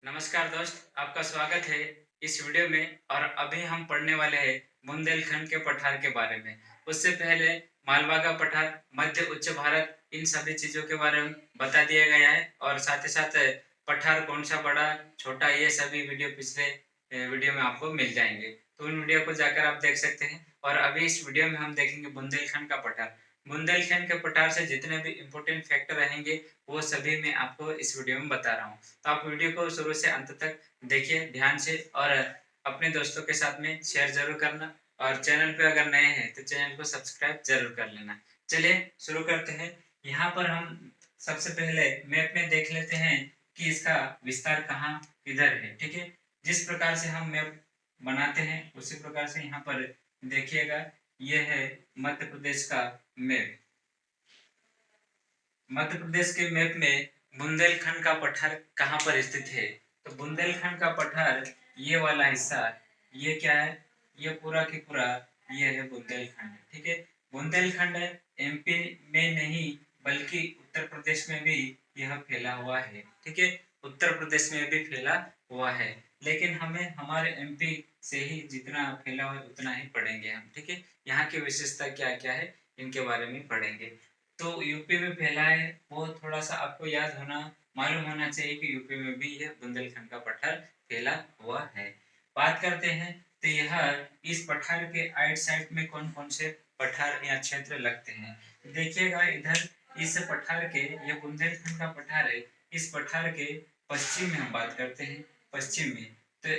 नमस्कार दोस्त, आपका स्वागत है इस वीडियो में। और अभी हम पढ़ने वाले हैं बुंदेलखंड के पठार के बारे में। उससे पहले मालवा का पठार, मध्य उच्च भारत, इन सभी चीज़ों के बारे में बता दिया गया है। और साथ ही साथ पठार कौन सा बड़ा, छोटा, ये सभी वीडियो पिछले वीडियो में आपको मिल जाएंगे। तो उन वीडियो को जाकर आप देख सकते हैं। और अभी इस वीडियो में हम देखेंगे बुंदेलखंड का पठार। बुंदेलखंड के पठार से जितने भी इम्पोर्टेंट फैक्टर रहेंगे वो सभी मैं आपको इस वीडियो में बता रहा हूँ। तो आप वीडियो को शुरू से अंत तक देखिए ध्यान से, और अपने दोस्तों के साथ में शेयर जरूर करना। और चैनल पे अगर नए हैं तो चैनल को सब्सक्राइब जरूर कर लेना। चलिए शुरू करते हैं। यहाँ पर हम सबसे पहले मैप में देख लेते हैं कि इसका विस्तार कहाँ किधर है। ठीक है, जिस प्रकार से हम मैप बनाते हैं उसी प्रकार से यहाँ पर देखिएगा। यह है मध्य प्रदेश का मैप। मध्य प्रदेश के मैप में बुंदेलखंड का पठार कहाँ पर स्थित है? तो बुंदेलखंड का पठार ये वाला हिस्सा, ये क्या है? ये पूरा की पूरा ये है बुंदेलखंड। ठीक है, बुंदेलखंड एमपी में नहीं बल्कि उत्तर प्रदेश में भी यह फैला हुआ है। ठीक है, उत्तर प्रदेश में भी फैला हुआ है। लेकिन हमें हमारे एमपी से ही जितना फैला हुआ है उतना ही पढ़ेंगे हम। ठीक है, यहाँ की विशेषता क्या क्या है इनके बारे में पढ़ेंगे। तो यूपी में फैला है वो थोड़ा सा आपको याद होना, मालूम होना चाहिए कि यूपी में भी यह बुंदेलखंड का पठार फैला हुआ है। बात करते हैं तो यह इस पठार के आइट साइड में कौन कौन से पठार या क्षेत्र लगते हैं। देखिएगा इधर इस पठार के, यह बुंदेलखंड का पठार है। इस पठार के पश्चिम में हम बात करते हैं, पश्चिम में। तो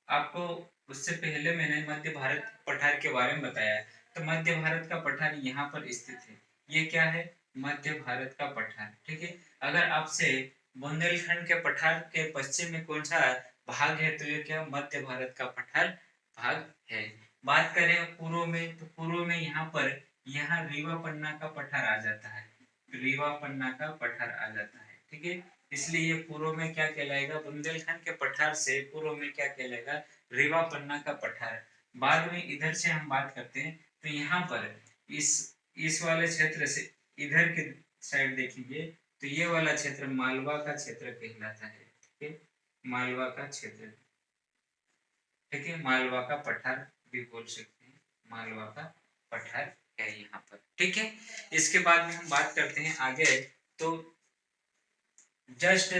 आपको उससे पहले मैंने मध्य भारत पठार के बारे में बताया है। तो मध्य भारत का पठार यहाँ पर स्थित है। ये क्या है? मध्य भारत का पठार। ठीक है, अगर आपसे बुंदेलखंड के पठार के पश्चिम में कौन सा भाग है तो ये क्या मध्य भारत का पठार भाग है। बात करें पूर्व में तो पूर्व में यहाँ पर यहाँ रीवा पन्ना का पठार आ जाता है। रीवा पन्ना का पठार आ जाता है। ठीक है, इसलिए ये पूर्व में क्या कहलाएगा? बुंदेलखंड के पठार से पूर्व में क्या कहलाएगा? रीवा पन्ना का पठार। बाद में इधर से हम बात करते हैं तो यहाँ पर इस वाले क्षेत्र से इधर के साइड देखेंगे तो ये वाला क्षेत्र मालवा का क्षेत्र कहलाता है। ठीक है, मालवा का क्षेत्र। ठीक है, मालवा का पठार भी बोल सकते हैं, मालवा का पठार है यहाँ पर। ठीक है, इसके बाद में हम बात करते हैं आगे। तो जस्ट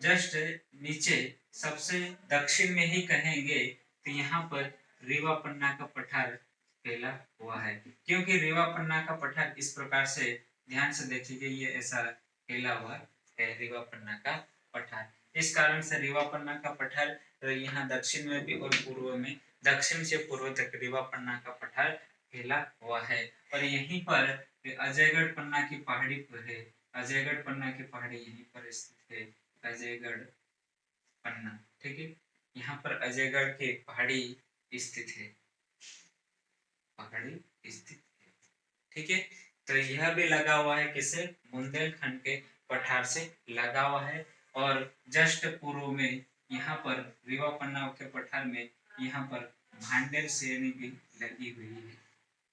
जस्ट नीचे सबसे दक्षिण में ही कहेंगे तो यहाँ पर रीवा पन्ना का पठार फैला हुआ है। क्योंकि रीवा पन्ना का पठार इस प्रकार से, ध्यान से देखिए, ये ऐसा फैला हुआ है रीवा पन्ना का पठार। इस कारण से रीवा पन्ना का पठार यहाँ दक्षिण में भी और पूर्व में, दक्षिण से पूर्व तक रीवा पन्ना का पठार फैला हुआ है। और यहीं पर अजयगढ़ पन्ना की पहाड़ी पर है। अजयगढ़ पन्ना की पहाड़ी यहीं पर स्थित है, अजयगढ़ पन्ना। ठीक है, यहाँ पर अजयगढ़ की पहाड़ी स्थित है, पहाड़ी स्थित है। ठीक है, तो यह भी लगा हुआ है किसे? बुंदेलखंड के पठार से लगा हुआ है। और जस्ट पूर्व में यहाँ पर रीवा पन्ना के पठार में यहाँ पर भांडेर श्रेणी भी लगी हुई है,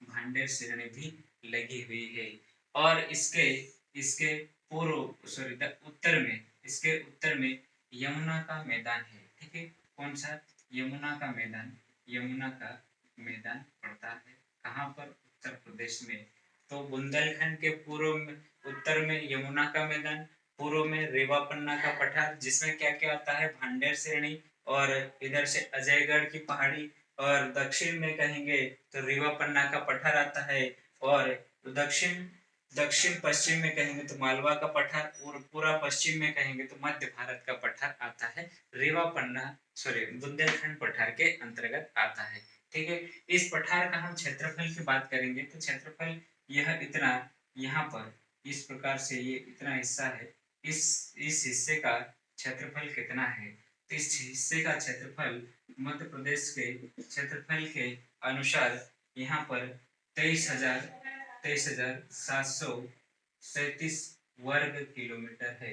भांडेर श्रेणी भी लगी हुई है। और इसके इसके पूर्व सॉरी उत्तर में, इसके उत्तर में यमुना का मैदान है। ठीक है, कौन सा? यमुना का मैदान। यमुना का मैदान पड़ता है कहाँ पर? उत्तर प्रदेश में। तो बुंदेलखंड के पूर्व में, उत्तर में यमुना का मैदान, पूर्व में रेवा पन्ना का पठार जिसमें क्या क्या आता है? भांडेर श्रेणी, और इधर से अजयगढ़ की पहाड़ी, और दक्षिण में कहेंगे तो रीवा पन्ना का पठार आता है। और दक्षिण दक्षिण पश्चिम में कहेंगे तो मालवा का पठार, और पूरा पश्चिम में कहेंगे तो मध्य भारत का पठार आता है। रीवा पन्ना सॉरी बुंदेलखंड पठार के अंतर्गत आता है। ठीक है, इस पठार का हम क्षेत्रफल की बात करेंगे तो क्षेत्रफल यह इतना, यहाँ पर इस प्रकार से ये इतना हिस्सा है। इस हिस्से का क्षेत्रफल कितना है? तो इस हिस्से का क्षेत्रफल मध्य प्रदेश के क्षेत्रफल के अनुसार यहाँ पर 23,737 वर्ग किलोमीटर है।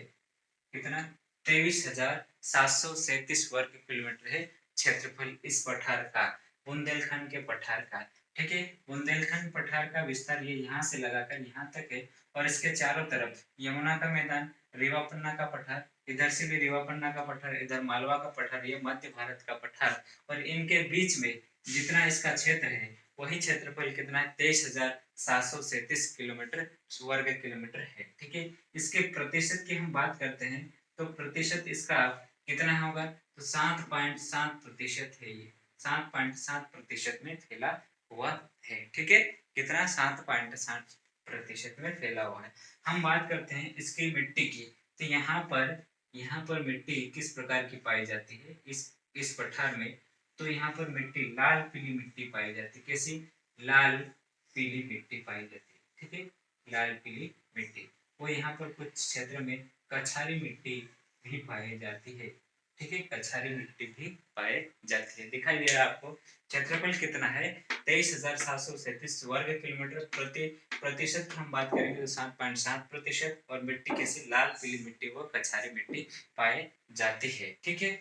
कितना? 23,737 वर्ग किलोमीटर है क्षेत्रफल इस पठार का, बुंदेलखंड के पठार का। ठीक है, बुंदेलखंड पठार का विस्तार ये यहाँ से लगाकर यहाँ तक है। और इसके चारों तरफ यमुना का मैदान, रीवा पन्ना का पठार, इधर से भी रीवा पन्ना का पठार, इधर मालवा का पठार, ये मध्य भारत का पठार, और इनके बीच में जितना इसका क्षेत्र है वही क्षेत्रफल कितना है 23,737 किलोमीटर वर्ग किलोमीटर है। ठीक है, इसके प्रतिशत की हम बात करते हैं तो प्रतिशत इसका कितना होगा, तो 7.7% है, ये 7.7% में फैला हुआ है। ठीक है, कितना 7.7% में फैला हुआ है। हम बात करते हैं इसकी मिट्टी की, तो यहाँ पर मिट्टी किस प्रकार की पाई जाती है इस पठार में, तो यहाँ पर मिट्टी लाल पीली मिट्टी पाई जाती है। कैसी? लाल पीली मिट्टी पाई जाती है। ठीक है, लाल पीली मिट्टी। वो यहाँ पर कुछ क्षेत्र में कछारी मिट्टी भी पाई जाती है। ठीक है, कछारी मिट्टी भी पाई जाती है। दिखाई दे रहा है आपको? क्षेत्रफल कितना है 23,737 वर्ग किलोमीटर। प्रतिशत की हम बात करेंगे तो 7.7%, और मिट्टी कैसी? लाल पीली मिट्टी व कछारी मिट्टी पाई जाती है। ठीक है,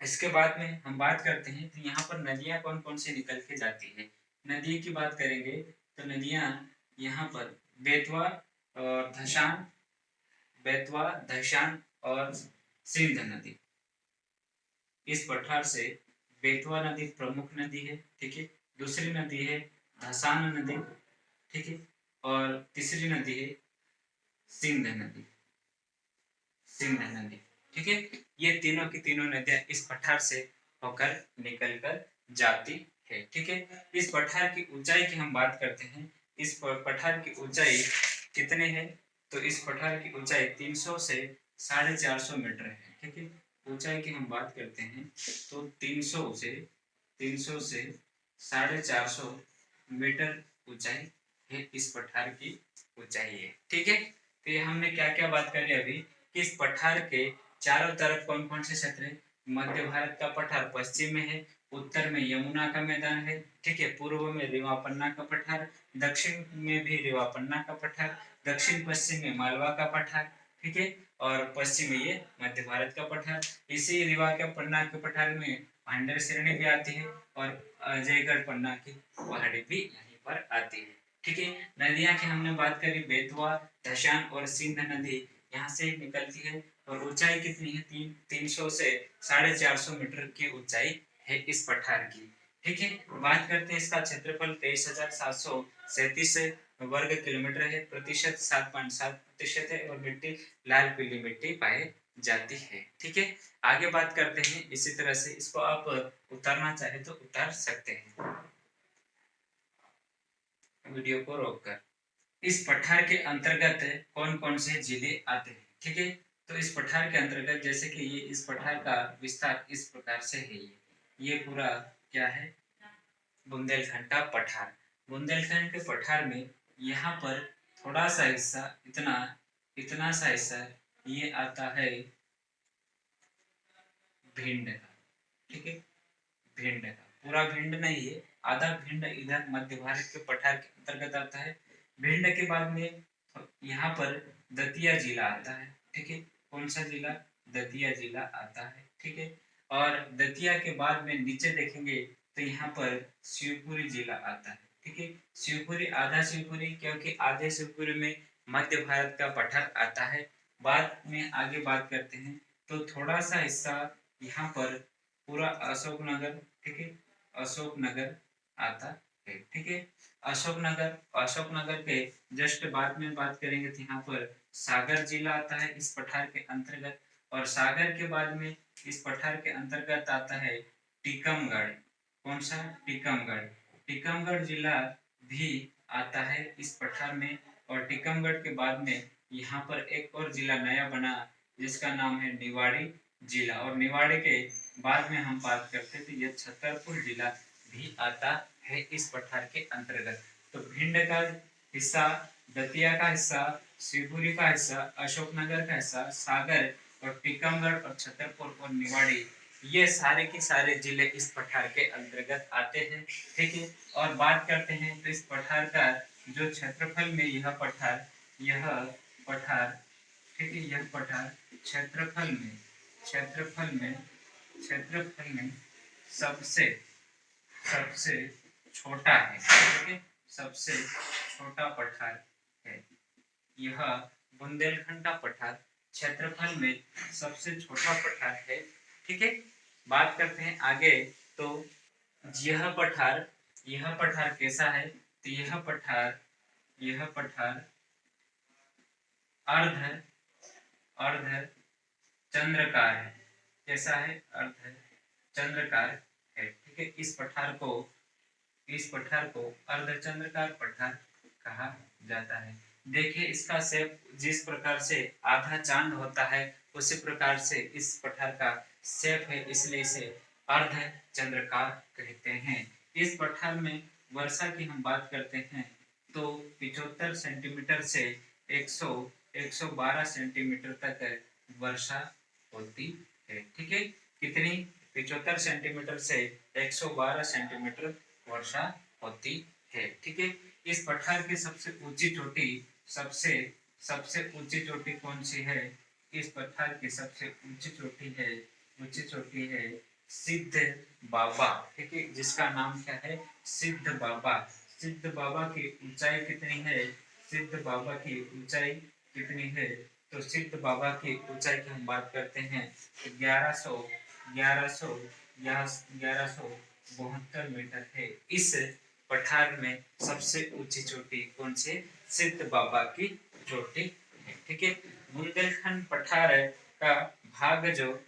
इसके बाद में हम बात करते हैं तो यहाँ पर नदियां कौन कौन सी निकल के जाती है। नदी की बात करेंगे तो नदियां यहाँ पर बेतवा और धशान, बेतवा, धशान और सिंध नदी। इस पठार से बेतवा नदी प्रमुख नदी है। ठीक है, दूसरी नदी है धसान नदी। ठीक है, और तीसरी नदी है सिंध नदी, सिंध नदी। ठीक है, ये तीनों की तीनों नदियां इस पठार से होकर निकल कर जाती है। ठीक है, इस पठार की ऊंचाई की हम बात करते हैं। इस पठार की ऊंचाई कितने है, तो इस पठार की ऊंचाई 300 से 450 मीटर है। ठीक है, ऊंचाई की हम बात करते हैं तो 300 से 450 मीटर ऊंचाई है, इस पठार की ऊंचाई है। ठीक है, तो ये हमने क्या क्या बात करी अभी, कि इस पठार के चारों तरफ कौन कौन से क्षेत्र है। मध्य भारत का पठार पश्चिम में है, उत्तर में यमुना का मैदान है। ठीक है, पूर्व में रीवा पन्ना का पठार, दक्षिण में भी रीवा पन्ना का पठार, दक्षिण पश्चिम में मालवा का पठार। ठीक है, और पश्चिम में ये मध्य भारत का पठार। इसी रीवा के पन्ना के पठार में भांडर श्रेणी भी आती है, और अजयगढ़ पन्ना की पहाड़ी भी यहीं पर आती है। ठीक है, नदियां की हमने बात करी, बेतवा, धशान और सिंध नदी यहाँ से निकलती है, और ऊंचाई कितनी है 300 से 450 मीटर की ऊंचाई है इस पठार की। ठीक है, बात करते हैं इसका क्षेत्रफल 23,737 वर्ग किलोमीटर है, प्रतिशत 7.7% है, और मिट्टी लाल पीली मिट्टी पाई जाती है। ठीक है, आगे बात करते हैं इसी तरह से, इसको आप उतारना चाहे तो उतार सकते हैं वीडियो को रोककर। इस पठार के अंतर्गत कौन कौन से जिले आते हैं। ठीक है, तो इस पठार के अंतर्गत जैसे कि ये इस पठार का विस्तार इस प्रकार से है, ये पूरा क्या है, बुंदेलखंड का पठार। बुंदेलखंड के पठार में यहाँ पर थोड़ा सा हिस्सा, इतना इतना सा हिस्सा ये आता है भिंड का। ठीक है, भिंड का पूरा भिंड नहीं है, आधा भिंड इधर मध्य भारत के पठार के अंतर्गत आता है। भिंड के बाद में यहाँ पर दतिया जिला आता है। ठीक है, कौन सा जिला? दतिया जिला आता है। ठीक है, और दतिया के बाद में नीचे देखेंगे तो यहाँ पर शिवपुरी जिला आता है। ठीक है, शिवपुरी, आधा शिवपुरी, क्योंकि आधे शिवपुरी में मध्य भारत का पठार आता है। बाद में आगे बात करते हैं तो थोड़ा सा हिस्सा यहाँ पर पूरा अशोकनगर। ठीक है, अशोकनगर आता है। ठीक है, अशोकनगर के जस्ट बाद में बात करेंगे तो यहाँ पर सागर जिला आता है इस पठार के अंतर्गत, और सागर के बाद में इस पठार के अंतर्गत आता है टीकमगढ़। कौन सा? टीकमगढ़। टीकमगढ़ जिला भी आता है इस पठार में, और टीकमगढ़ के बाद में यहाँ पर एक और जिला नया बना जिसका नाम है निवाड़ी जिला, और निवाड़ी के बाद में हम बात करते तो यह छतरपुर जिला भी आता है इस पठार के अंतर्गत। तो भिंड का हिस्सा, दतिया का हिस्सा, शिवपुरी का हिस्सा, अशोकनगर का हिस्सा, सागर और टीकमगढ़ और छतरपुर और निवाड़ी, ये सारे के सारे जिले इस पठार के अंतर्गत आते हैं। ठीक है, और बात करते हैं तो इस पठार का जो क्षेत्रफल में यह पठार, ठीक है, यह पठार क्षेत्रफल में सबसे सबसे छोटा है। ठीक है, सबसे छोटा पठार है यह बुंदेलखंड का पठार। क्षेत्रफल में सबसे छोटा पठार है। ठीक है, बात करते हैं आगे। तो यह पठार कैसा है? तो यह पठार अर्ध अर्ध चंद्रकार है। कैसा है? अर्ध चंद्रकार है। ठीक है, इस पठार को अर्धचंद्राकार पठार कहा जाता है। देखिए इसका शेप जिस प्रकार से आधा चांद होता है उसी प्रकार से इस पठार का शेप है, इसलिए इसे अर्धचंद्राकार कहते हैं। इस पठार में वर्षा की हम बात करते हैं तो 75 सेंटीमीटर से 112 सेंटीमीटर तक वर्षा होती है। ठीक है, कितनी? 75 सेंटीमीटर से 112 सेंटीमीटर वर्षा होती है। ठीक है, इस पठार की सबसे सबसे ऊंची चोटी कौन सी है? इस पठार की सबसे ऊंची चोटी है सिद्ध बाबा। ठीक है, जिसका नाम क्या है? सिद्ध बाबा। सिद्ध बाबा की ऊंचाई कितनी है? सिद्ध बाबा की ऊंचाई कितनी है? तो सिद्ध बाबा की ऊंचाई की हम बात करते हैं तो 1172 मीटर है। इस पठार में सबसे ऊंची चोटी कौन सी? सिद्ध बाबा की चोटी है। ठीक है, बुंदेलखंड पठार का भाग जो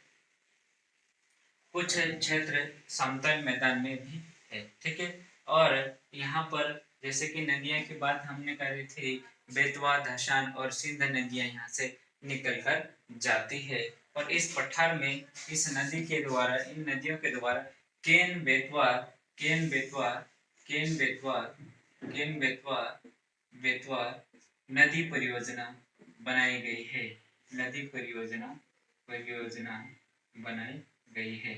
कुछ क्षेत्र समतल मैदान में भी है। ठीक है, और यहाँ पर जैसे कि नदियां की बात हमने करी थी, बेतवा, धसान और सिंध नदियां यहाँ से निकलकर जाती है। और इस पठार में इन नदियों के द्वारा केन बेतवा केन बेतवा केन बेतवा केन बेतवा बेतवा नदी परियोजना बनाई गई है। नदी परियोजना बनाई गई है।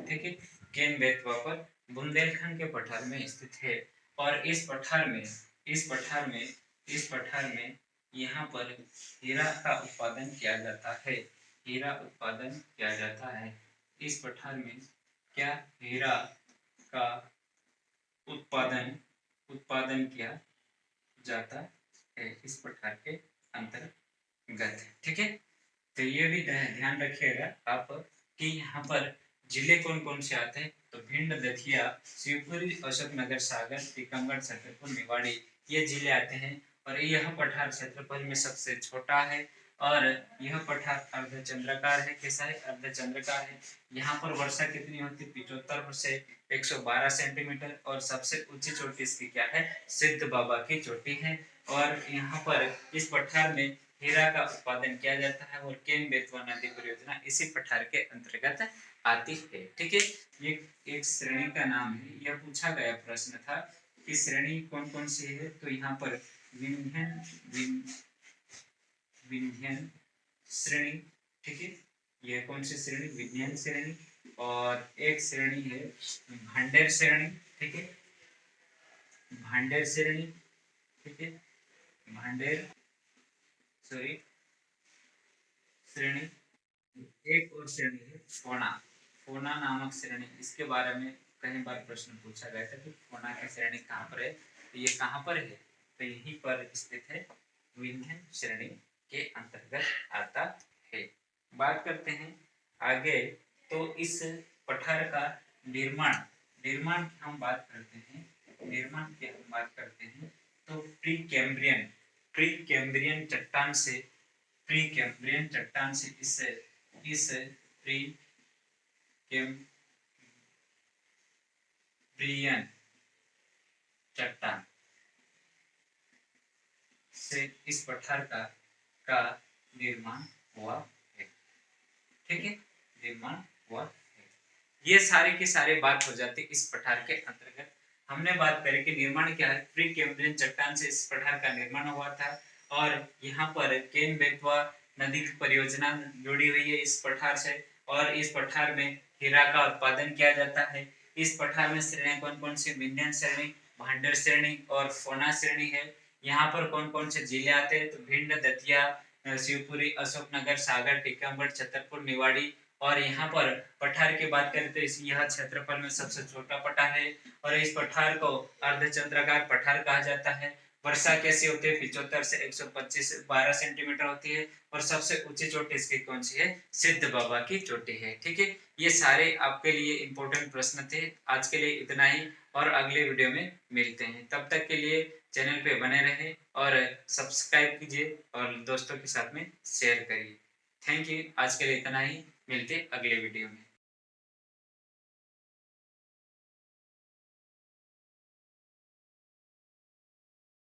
ठीक है, केन बेतवा पर बुंदेलखंड के पठार में स्थित है। और इस पठार में यहाँ पर हीरा का उत्पादन किया जाता है। इस पठार में क्या? हीरा का उत्पादन किया जाता है इस पठार के अंतर्गत। ठीक है, तो ये भी ध्यान रखिएगा आप कि यहाँ पर जिले कौन कौन से आते हैं। तो भिंड, दतिया, शिवपुरी, अशोकनगर, सागर, टीकमगढ़, छतरपुर, निवाड़ी ये जिले आते हैं। और यह पठार क्षेत्रफल में सबसे छोटा है और यह पठार अर्धचंद्राकार है। कैसा है? अर्धचंद्राकार है। यहाँ पर वर्षा कितनी होती है? 75 से 112 सेंटीमीटर। और सबसे ऊंची चोटी इसकी क्या है? सिद्ध बाबा की चोटी है। और यहाँ पर इस पठार में हीरा का उत्पादन किया जाता है। और केन बेतवा नदी परियोजना इसी पठार के अंतर्गत आती है। ठीक है, ये एक श्रेणी का नाम है। यह पूछा गया प्रश्न था कि श्रेणी कौन कौन सी है। तो यहाँ पर विंध्यन श्रेणी। ठीक है, यह कौन सी श्रेणी? विंध्यन श्रेणी। और एक श्रेणी है भांडेर श्रेणी। ठीक है, भांडेर श्रेणी। ठीक है, भांडेर श्रेणी। एक और श्रेणी है फोना नामक श्रेणी। इसके बारे में कई बार प्रश्न पूछा गया था कि फोना की श्रेणी कहाँ पर है। तो ये कहाँ पर है? तो यहीं पर स्थित है, विंध्यन श्रेणी के अंतर्गत आता है। बात करते हैं आगे। तो इस पठार का निर्माण की हम बात करते हैं तो प्री कैम्ब्रियन चट्टान से इस प्री कैम्ब्रियन चट्टान से इस पठार का निर्माण हुआ है। ठीक है, निर्माण हुआ है। ये सारे की सारे बात हो जाती इस पठार के अंतर्गत। हमने बात करी कि निर्माण क्या है। प्री कैम्ब्रियन चट्टान से इस पठार का निर्माण हुआ था। और यहाँ पर केन बेतवा नदी की परियोजना जुड़ी हुई है इस पठार से। और इस पठार में हीरा का उत्पादन किया जाता है। इस पठार में श्रेणी कौन कौन सी? विंध्यन श्रेणी, भांडेर श्रेणी और फोना श्रेणी है। यहाँ पर कौन कौन से जिले आते हैं? तो भिंड, दतिया, शिवपुरी, अशोकनगर, सागर, टीकमगढ़, छतरपुर, निवाड़ी। और यहाँ पर पठार की बात करें तो यह क्षेत्रफल में सबसे छोटा पठार है। और इस पठार को अर्धचंद्राकार पठार कहा जाता है। वर्षा कैसी होती है, 75 से 125 12 सेंटीमीटर होती है। और सबसे ऊंची चोटी इसकी कौन सी है, सिद्ध बाबा की चोटी है। ठीक है, ये सारे आपके लिए इंपॉर्टेंट प्रश्न थे। आज के लिए इतना ही, और अगले वीडियो में मिलते हैं। तब तक के लिए चैनल पे बने रहें और सब्सक्राइब कीजिए और दोस्तों के साथ में शेयर करिए। Thank you. आज के लिए इतना ही, मिलते अगले वीडियो में।